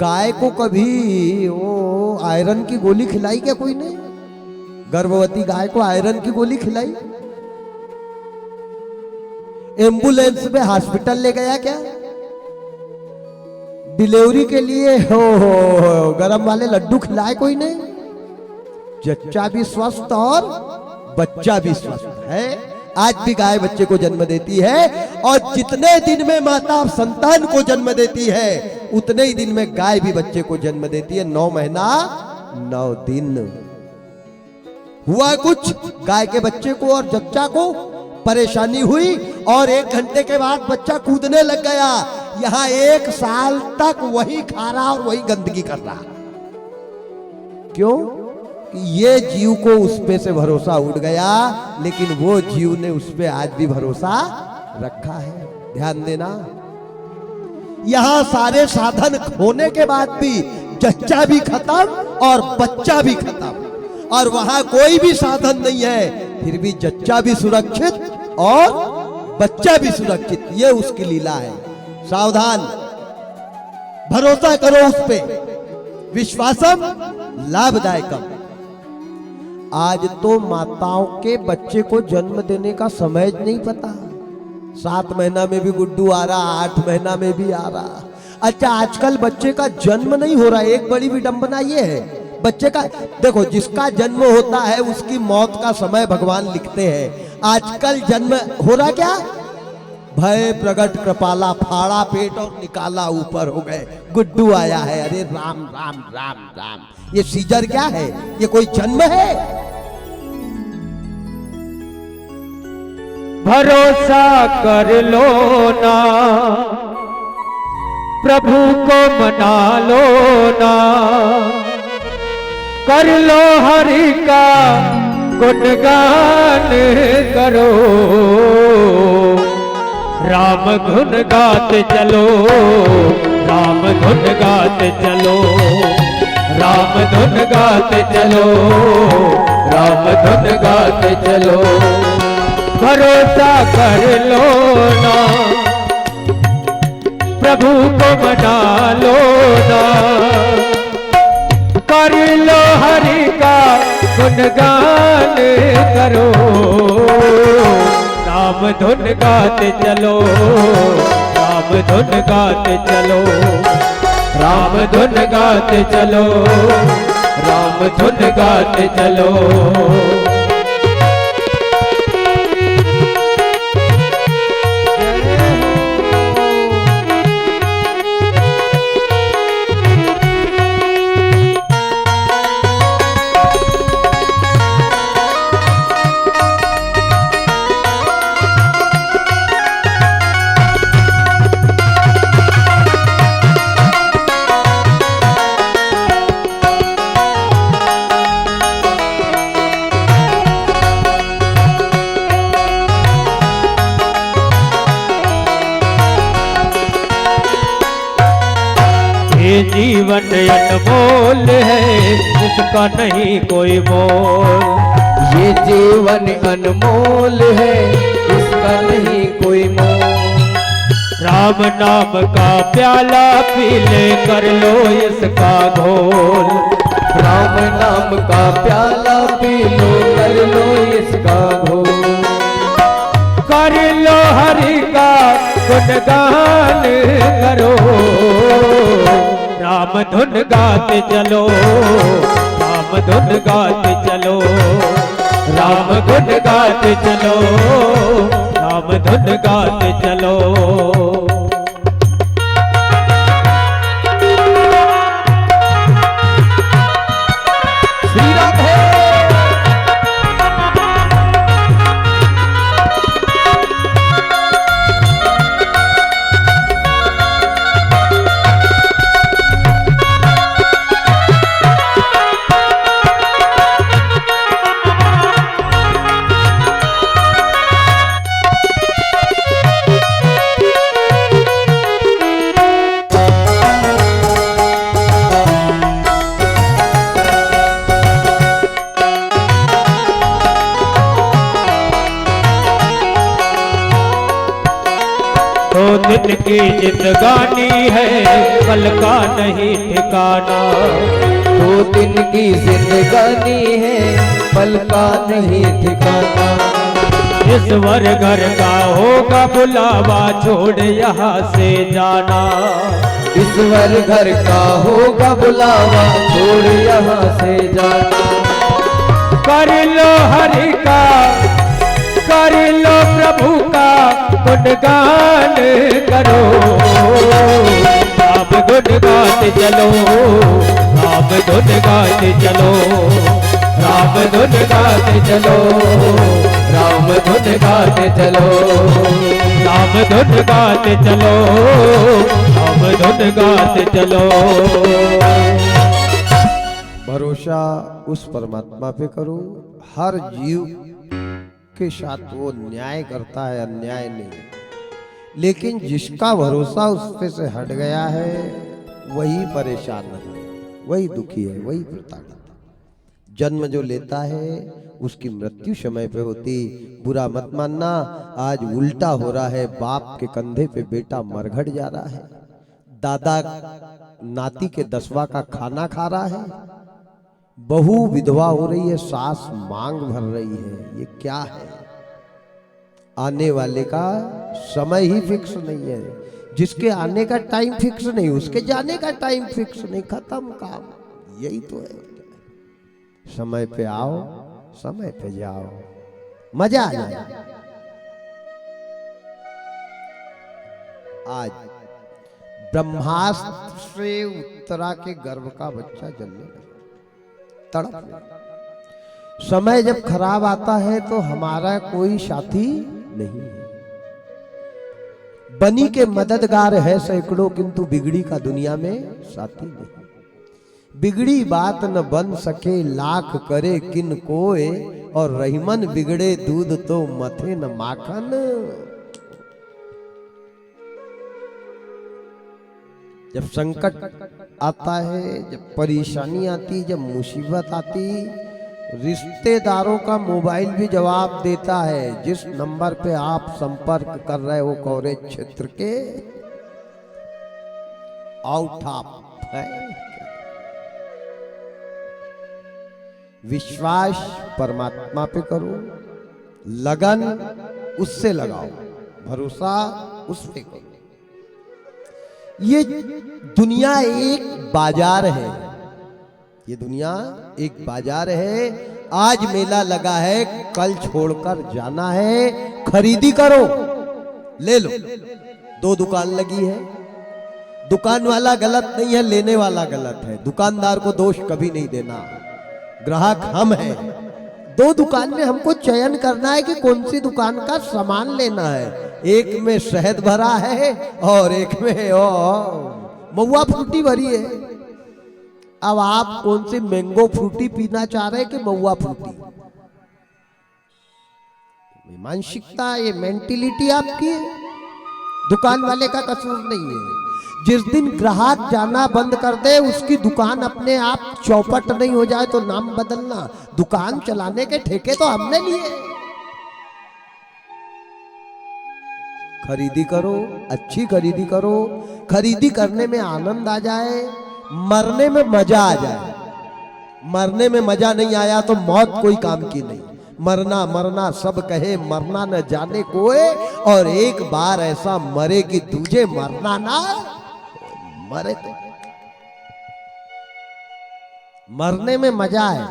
गाय को कभी वो आयरन की गोली खिलाई क्या कोई ने? गर्भवती गाय को आयरन की गोली खिलाई? एम्बुलेंस में हॉस्पिटल ले गया क्या? डिलीवरी के लिए हो गरम वाले लड्डू खिलाए कोई ने? जच्चा भी स्वस्थ और बच्चा भी स्वस्थ है। आज भी गाय बच्चे को जन्म देती है, और जितने दिन में माता संतान को जन्म देती है उतने ही दिन में गाय भी बच्चे को जन्म देती है। 9 महीना 9 दिन हुआ कुछ गाय के बच्चे को और जच्चा को परेशानी हुई, और 1 घंटे के बाद बच्चा कूदने लग गया। यहां 1 साल तक वही खा रहा और वही गंदगी कर रहा। क्यों? ये जीव को उस पे से भरोसा उड़ गया, लेकिन वो जीव ने उस पे आज भी भरोसा रखा है। ध्यान देना, यहां सारे साधन होने के बाद भी जच्चा भी खत्म और बच्चा भी खत्म, और वहां कोई भी साधन नहीं है, फिर भी जच्चा भी सुरक्षित और बच्चा भी सुरक्षित। ये उसकी लीला है। सावधान, भरोसा करो उस पे, विश्वासम लाभदायकम। आज तो माताओं के बच्चे को जन्म देने का समय नहीं पता। 7 महीना में भी गुड्डू आ रहा, 8 महीना में भी आ रहा। अच्छा, आजकल बच्चे का जन्म नहीं हो रहा। एक बड़ी विडंबना ये है, बच्चे का देखो, जिसका जन्म होता है उसकी मौत का समय भगवान लिखते हैं। आजकल जन्म हो रहा क्या? भय प्रगट कृपाला, फाड़ा पेट और निकाला ऊपर हो गए, गुड्डू आया है। अरे राम राम राम राम, ये सीजर क्या है? ये कोई जन्म है? भरोसा कर लो ना, प्रभु को मना लो ना, कर लो हरि का गुणगान करो, राम धुन गाते चलो, राम धुन गाते चलो, राम धुन गाते चलो, राम धुन गाते चलो। भरोसा कर लो ना, प्रभु को मना लो ना, कर लो हरि का गुणगान करो, राम धुन गाते चलो, राम धुन गाते चलो, राम धुन गाते चलो, राम धुन गाते चलो। जीवन अनमोल है, इसका नहीं कोई मोल। ये जीवन अनमोल है, इसका नहीं कोई मोल। राम नाम का प्याला पी ले, कर लो इसका घोल। राम नाम का प्याला पी लो, कर लो इसका घोल। कर लो हरि का गुणगान करो, राम धुन गाते चलो, राम धुन गाते चलो, राम धुन गाते चलो, राम धुन गाते चलो। श्री राधे। दिन की जिंदगानी है, कल का नहीं ठिकाना। 2 दिन की जिंदगानी है, पल का नहीं ठिकाना। ईश्वर घर का होगा बुलावा, छोड़ यहाँ से जाना। ईश्वर घर का होगा बुलावा, छोड़ यहाँ से जाना। कर लो हरि का, कर लो प्रभु का गुणगान करो। राम गुण गाते चलो, राम गुण गाते चलो, राम धुन गाते चलो, राम धुन गाते चलो, राम धुन गाते चलो, राम धुन गाते चलो। भरोसा उस परमात्मा पे करो, हर जीव के साथ वो न्याय करता है, अन्याय नहीं। लेकिन जिसका भरोसा उस पे से हट गया है वही परेशान है, वही दुखी है, वही प्रताड़ित। जन्म जो लेता है उसकी मृत्यु समय पे होती। बुरा मत मानना, आज उल्टा हो रहा है। बाप के कंधे पे बेटा मरघट जा रहा है, दादा नाती के 10वां का खाना खा रहा है, बहू विधवा हो रही है, सास मांग भर रही है। ये क्या है? आने वाले का समय ही फिक्स नहीं है। जिसके आने का टाइम फिक्स नहीं, उसके जाने का टाइम फिक्स नहीं। खत्म काम। यही तो है। समय पे आओ, समय पे जाओ, मजा आ जाए। आज ब्रह्मास्त्र से उत्तरा के गर्भ का बच्चा जन्मने लगा, तड़प। समय जब खराब आता है तो हमारा कोई साथी नहीं है। बनी के मददगार है सैकड़ों, किंतु बिगड़ी का दुनिया में साथी नहीं। बिगड़ी बात न बन सके, लाख करे किन कोय, और रहीमन बिगड़े दूध तो मथे न माखन। जब संकट आता है, जब परेशानी आती, जब मुसीबत आती, रिश्तेदारों का मोबाइल भी जवाब देता है। जिस नंबर पे आप संपर्क कर रहे हो कवरेज क्षेत्र के आउट ऑफ है। विश्वास परमात्मा पे करो, लगन उससे लगाओ, भरोसा उस पे करो। ये दुनिया एक बाजार है, ये दुनिया एक बाजार है। आज मेला लगा है, कल छोड़कर जाना है। खरीदी करो, ले लो। 2 दुकान लगी है, दुकान वाला गलत नहीं है, लेने वाला गलत है। दुकानदार को दोष कभी नहीं देना, ग्राहक हम हैं। 2 दुकान में हमको चयन करना है कि कौन सी दुकान का सामान लेना है। एक में शहद भरा है और एक में महुआ फ्रूटी भरी है। अब आप कौन सी मैंगो फ्रूटी पीना चाह रहे हैं कि महुआ फ्रूटी? मानसिकता, ये मेंटिलिटी आपकी है, दुकान वाले का कसूर नहीं है। जिस दिन ग्राहक जाना बंद कर दे, उसकी दुकान अपने आप चौपट नहीं हो जाए तो नाम बदलना। दुकान चलाने के ठेके तो हमने लिए। खरीदी करो, अच्छी खरीदी करो। खरीदी करने में आनंद आ जाए, मरने में मजा आ जाए। मरने में मजा नहीं आया तो मौत कोई काम की नहीं। मरना मरना सब कहे, मरना न जाने कोई, और एक बार ऐसा मरे कि तुझे मरना ना मरे। तो मरने में मजा है,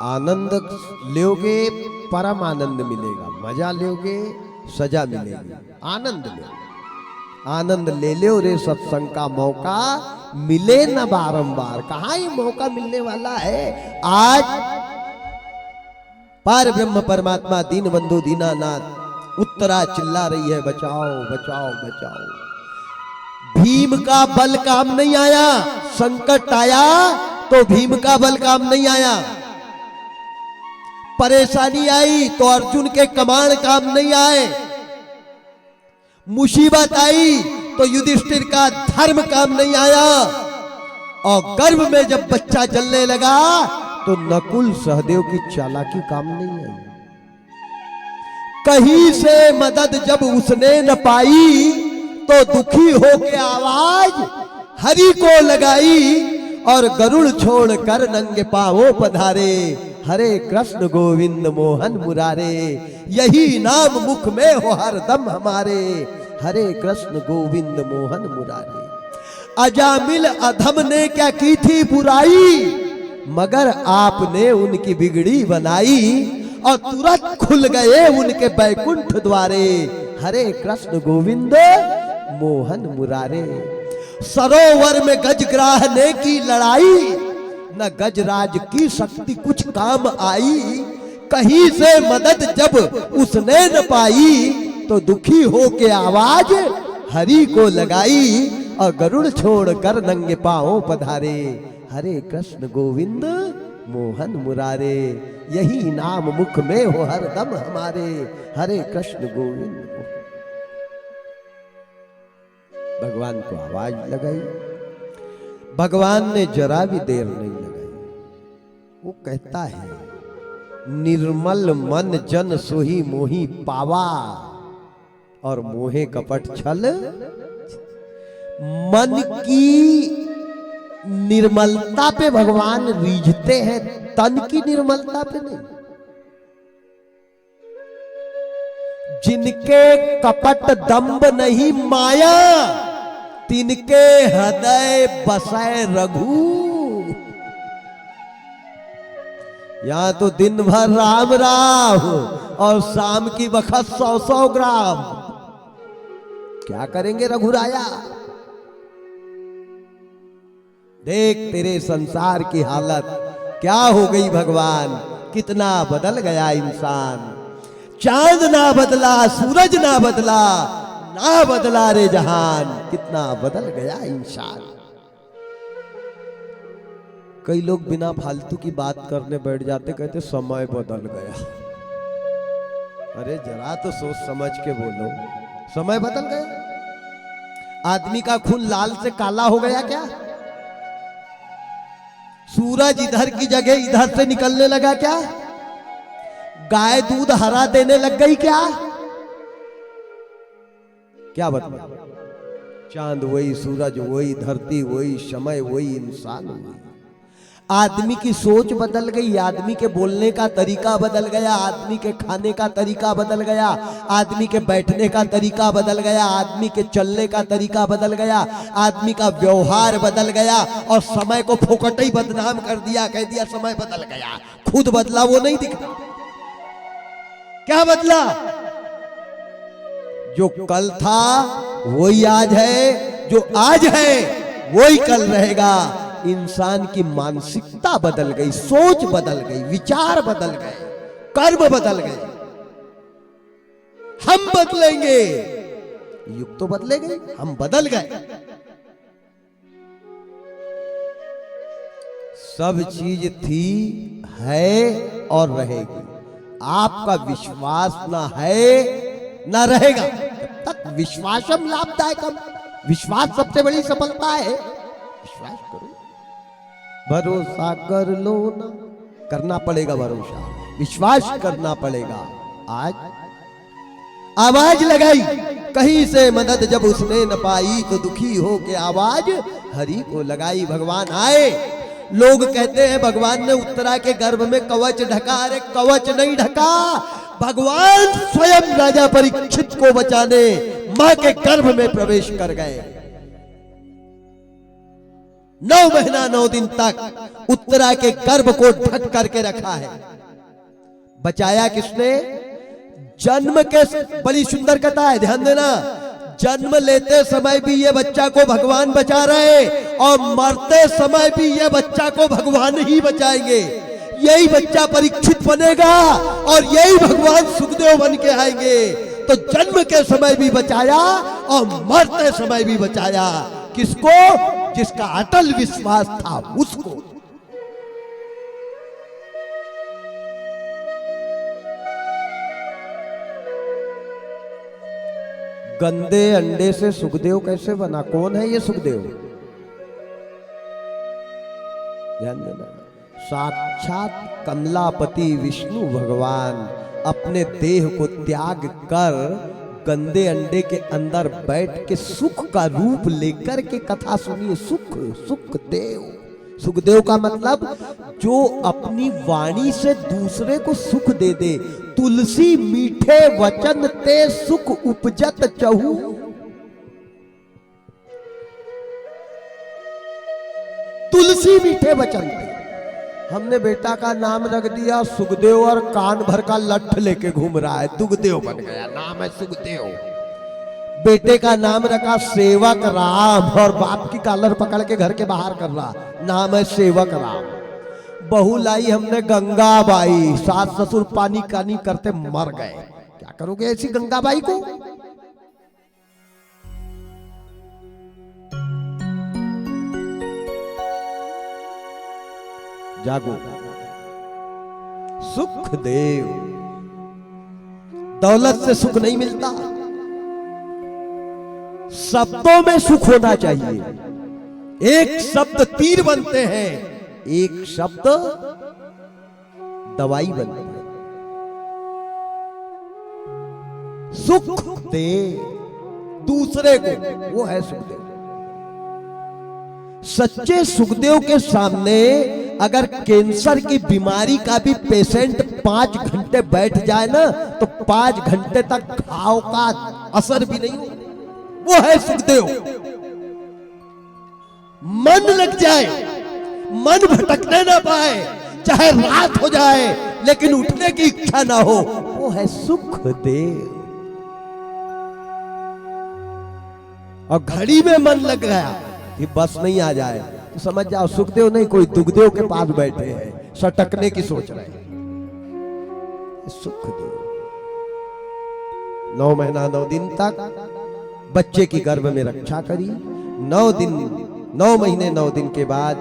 आनंद लोगे परम आनंद मिलेगा, मजा लोगे सजा मिलेगी। आनंद लो, आनंद ले लो रे, सत्संग का मौका मिले न बारंबार। कहाँ ये मौका मिलने वाला है? आज पार ब्रह्म परमात्मा दीन बंधु दीनानाथ उत्तरा चिल्ला रही है, बचाओ बचाओ बचाओ। भीम का बल काम नहीं आया, संकट आया तो भीम का बल काम नहीं आया। परेशानी आई तो अर्जुन के कमांड काम नहीं आए। मुसीबत आई तो युधिष्ठिर का धर्म काम नहीं आया। और गर्भ में जब बच्चा जलने लगा तो नकुल सहदेव की चालाकी काम नहीं आई। कहीं से मदद जब उसने न पाई तो दुखी होके आवाज हरि को लगाई और गरुड़ छोड़कर नंगे पांवों पधारे। हरे कृष्ण गोविंद मोहन मुरारे, यही नाम मुख में हो हरदम हमारे। हरे कृष्ण गोविंद मोहन मुरारे। अजामिल अधम ने क्या की थी बुराई, मगर आपने उनकी बिगड़ी बनाई और तुरंत खुल गए उनके बैकुंठ द्वारे। हरे कृष्ण गोविंद मोहन मुरारे। सरोवर में गजग्राह ने की लड़ाई, न गजराज की शक्ति कुछ काम आई। कहीं से मदद जब उसने न पाई, तो दुखी होके आवाज हरि को लगाई और गरुड़ छोड़कर नंगे पांवों पधारे। हरे कृष्ण गोविंद मोहन मुरारे, यही नाम मुख में हो हरदम हमारे। हरे कृष्ण गोविंद। भगवान को आवाज लगाई, भगवान ने जरा भी देर नहीं लगाई। वो कहता है, निर्मल मन जन सोही मोही पावा, और मोहे कपट छल। मन की निर्मलता पे भगवान रीझते हैं, तन की निर्मलता पे नहीं। जिनके कपट दंभ नहीं माया, तिनके हृदय बसाए रघु। यहां तो दिन भर राम राम और शाम की बखत 100-100 ग्राम। क्या करेंगे रघुराया? देख तेरे संसार की हालत क्या हो गई भगवान, कितना बदल गया इंसान। चांद ना बदला, सूरज ना बदला, ना बदला रे जहान, कितना बदल गया इंसान। कई लोग बिना फालतू की बात करने बैठ जाते, कहते समय बदल गया। अरे जरा तो सोच समझ के बोलो, समय बदल गया? आदमी का खून लाल से काला हो गया क्या? सूरज इधर की जगह इधर से निकलने लगा क्या? गाय दूध हरा देने लग गई क्या? क्या बता? चांद वही, सूरज वही, धरती वही, समय वही, इंसान वही। आदमी की सोच बदल गई, आदमी के बोलने का तरीका बदल गया, आदमी के खाने का तरीका बदल गया, आदमी के बैठने का तरीका बदल गया, आदमी के चलने का तरीका बदल गया, आदमी का व्यवहार बदल गया, और समय को फोकट ही बदनाम कर दिया, कह दिया समय बदल गया। खुद बदला वो नहीं दिखता। क्या बदला? जो कल था वही आज है, जो आज है वही कल रहेगा। इंसान की मानसिकता बदल गई, सोच बदल गई, विचार बदल गए, कर्म बदल गए। हम बदलेंगे, युग तो बदलेंगे, हम बदल गए। सब चीज थी, है और रहेगी। आपका विश्वास ना है ना रहेगा। जब तक विश्वासम लाभदायकम, विश्वास सबसे बड़ी सफलता है। विश्वास करो, भरोसा कर लो ना, करना पड़ेगा भरोसा, विश्वास करना पड़ेगा। आज आवाज लगाई, कहीं से मदद जब उसने न पाई, तो दुखी हो के आवाज हरि को लगाई। भगवान आए। लोग कहते हैं भगवान ने उत्तरा के गर्भ में कवच ढका। अरे कवच नहीं ढका, भगवान स्वयं राजा परीक्षित को बचाने मां के गर्भ में प्रवेश कर गए। 9 महीना 9 दिन तक उत्तरा के गर्भ को ढक करके रखा है। बचाया किसने? जन्म के, बड़ी सुंदर कथा है, ध्यान देना। जन्म लेते समय भी ये बच्चा को भगवान बचा रहे, और मरते समय भी ये बच्चा को भगवान ही बचाएंगे। यही बच्चा परीक्षित बनेगा और यही भगवान सुखदेव बन के आएंगे। तो जन्म के समय भी बचाया और मरते समय भी बचाया। किसको? जिसका अटल विश्वास था उसको। गंदे अंडे से सुखदेव कैसे बना? कौन है ये सुखदेव? ध्यान देना, साक्षात कमलापति विष्णु भगवान अपने देह को त्याग कर गंदे अंडे के अंदर बैठ के सुख का रूप लेकर के कथा सुनिए। सुख, सुखदेव। सुखदेव का मतलब जो अपनी वाणी से दूसरे को सुख दे दे। तुलसी मीठे वचन ते सुख उपजत चहु। तुलसी मीठे वचन थे। हमने बेटा का नाम रख दिया सुखदेव और कान भर का लठ लेके घूम रहा है, दुखदेव बन गया, नाम है सुखदेव। बेटे का नाम रखा सेवक राम और बाप की कॉलर पकड़ के घर के बाहर कर रहा, नाम है सेवक राम। बहू लाई हमने गंगाबाई, सास ससुर पानी कानी करते मर गए। क्या करोगे ऐसी गंगाबाई को? जागो। सुखदेव। दौलत से सुख नहीं मिलता, शब्दों में सुख होना चाहिए। एक शब्द तीर बनते हैं, एक शब्द दवाई बनती है। सुख दे दूसरे को, वो है सुखदेव। सच्चे सुखदेव के सामने अगर कैंसर की बीमारी का भी पेशेंट 5 घंटे बैठ जाए ना, तो 5 घंटे तक घाव का असर भी नहीं हो। वो है सुखदेव। मन लग जाए, मन भटकने ना पाए, चाहे रात हो जाए लेकिन उठने की इच्छा ना हो, वो है सुखदेव। और घड़ी में मन लग गया कि बस नहीं आ जाए तो समझ जाओ सुखदेव नहीं, कोई दुखदेव के पास बैठे हैं, सटकने की सोच रहे हैं। सुखदेव 9 महीना 9 दिन तक बच्चे की गर्भ में रक्षा करी। 9 महीने 9 दिन के बाद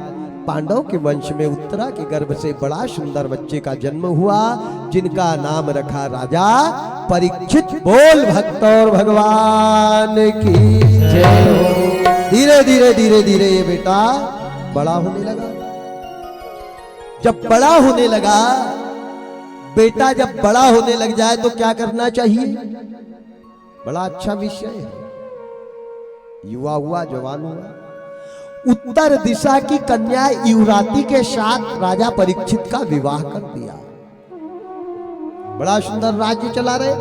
पांडव के वंश में उत्तरा के गर्भ से बड़ा सुंदर बच्चे का जन्म हुआ, जिनका नाम रखा राजा परीक्षित। बोल भक्त और भगवान की जय हो। धीरे धीरे धीरे धीरे ये बेटा बड़ा होने लगा। जब बड़ा होने लगा, बेटा जब बड़ा होने लग जाए तो क्या करना चाहिए? बड़ा अच्छा विषय है। युवा हुआ, जवान हुआ, उत्तर दिशा की कन्या युवराती के साथ राजा परीक्षित का विवाह कर दिया। बड़ा सुंदर राज्य चला रहे।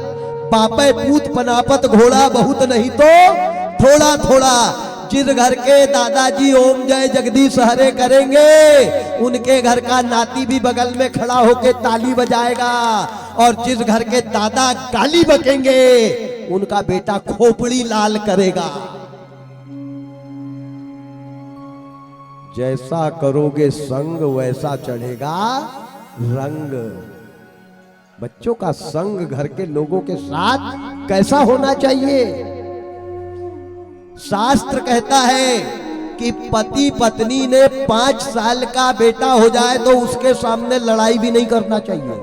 पापे पूत पनापत घोड़ा, बहुत नहीं तो थोड़ा थोड़ा। जिस घर के दादाजी ओम जय जगदीश हरे करेंगे, उनके घर का नाती भी बगल में खड़ा होकर ताली बजाएगा। और जिस घर के दादा गाली बकेंगे, उनका बेटा खोपड़ी लाल करेगा। जैसा करोगे संग वैसा चढ़ेगा रंग। बच्चों का संग घर के लोगों के साथ कैसा होना चाहिए? शास्त्र कहता है कि पति पत्नी ने 5 साल का बेटा हो जाए तो उसके सामने लड़ाई भी नहीं करना चाहिए।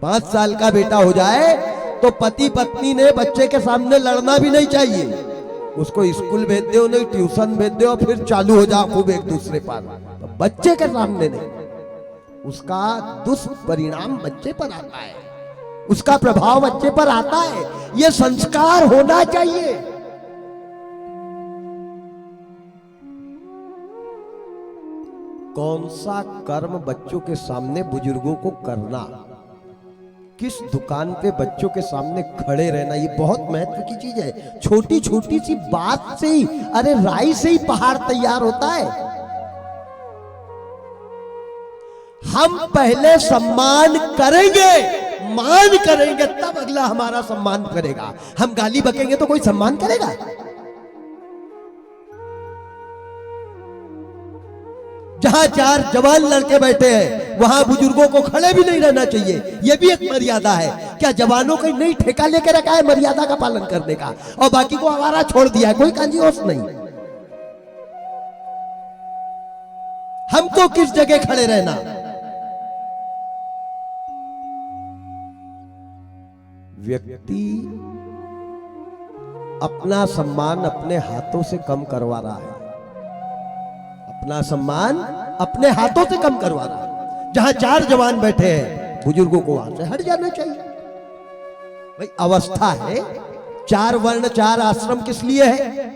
5 साल का बेटा हो जाए तो पति पत्नी ने बच्चे के सामने लड़ना भी नहीं चाहिए। उसको स्कूल भेज दो, नहीं ट्यूशन भेज दो, फिर चालू हो जाओ खूब एक दूसरे पर। तो बच्चे के सामने नहीं, उसका दुष्परिणाम बच्चे पर आता है, उसका प्रभाव बच्चे पर आता है। यह संस्कार होना चाहिए। कौन सा कर्म बच्चों के सामने बुजुर्गों को करना, किस दुकान पे बच्चों के सामने खड़े रहना, ये बहुत महत्व की चीज है। छोटी छोटी सी बात से ही, अरे राई से ही पहाड़ तैयार होता है। हम पहले सम्मान करेंगे, मान करेंगे, तब अगला हमारा सम्मान करेगा। हम गाली बकेंगे तो कोई सम्मान करेगा? जहां 4 जवान लड़के बैठे हैं, वहां बुजुर्गों को खड़े भी नहीं रहना चाहिए। यह भी एक मर्यादा है। क्या जवानों को नहीं ठेका लेके रखा है मर्यादा का पालन करने का, और बाकी को आवारा छोड़ दिया है? कोई कांजीओस नहीं। हमको किस जगह खड़े रहना? व्यक्ति अपना सम्मान अपने हाथों से कम करवा रहा है। अपना सम्मान अपने हाथों से कम करवा रहा है। जहां 4 जवान बैठे हैं, बुजुर्गों को वहां से हट जाना चाहिए। भाई अवस्था है, 4 वर्ण 4 आश्रम किस लिए है?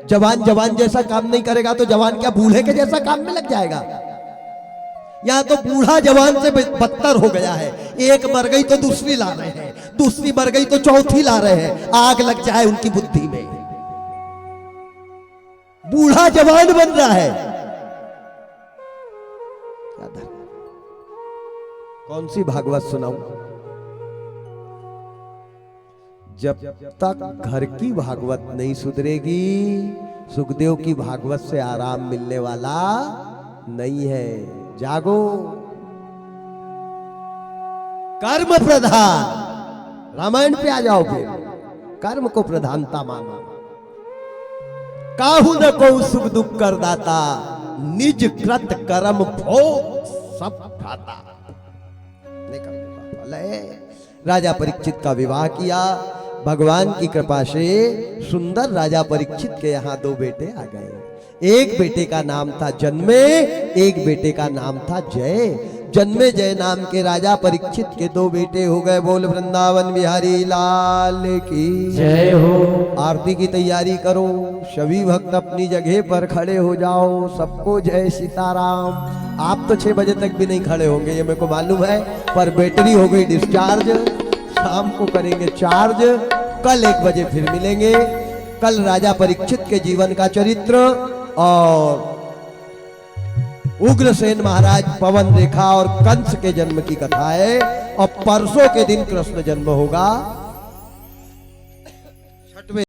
जवान जवान जैसा काम नहीं करेगा तो जवान क्या बूढ़े के जैसा काम में लग जाएगा? यहां तो बूढ़ा जवान से बदतर हो गया है। एक मर गई तो दूसरी ला रहे हैं, दूसरी मर गई तो चौथी ला रहे हैं। आग लग जाए उनकी बुद्धि में। बूढ़ा जवान बन रहा है। कौन सी भागवत सुनाऊं? जब तक घर की भागवत नहीं सुधरेगी, सुखदेव की भागवत से आराम मिलने वाला नहीं है। जागो। कर्म प्रधान, रामायण पे आ जाओ फिर। कर्म को प्रधानता मानो। काहू न को सुख दुख कर दाता, निज कृत कर्म भोग सब खाता। राजा परीक्षित का विवाह किया। भगवान की कृपा से सुंदर राजा परीक्षित के यहाँ 2 बेटे आ गए। एक बेटे का नाम था जन्मे, एक बेटे का नाम था जय। जन्मे जय नाम के राजा परीक्षित के 2 बेटे हो गए। बोल वृंदावन बिहारी लाल की जय हो। आरती की तैयारी करो, सभी भक्त अपनी जगह पर खड़े हो जाओ। सबको जय सीताराम। आप तो 6 बजे तक भी नहीं खड़े होंगे, ये मेरे को मालूम है, पर बैटरी हो गई डिस्चार्ज। शाम को करेंगे चार्ज। कल 1 बजे फिर मिलेंगे। कल राजा परीक्षित के जीवन का चरित्र और उग्रसेन महाराज, पवन रेखा और कंस के जन्म की कथा है। और परसों के दिन कृष्ण जन्म होगा।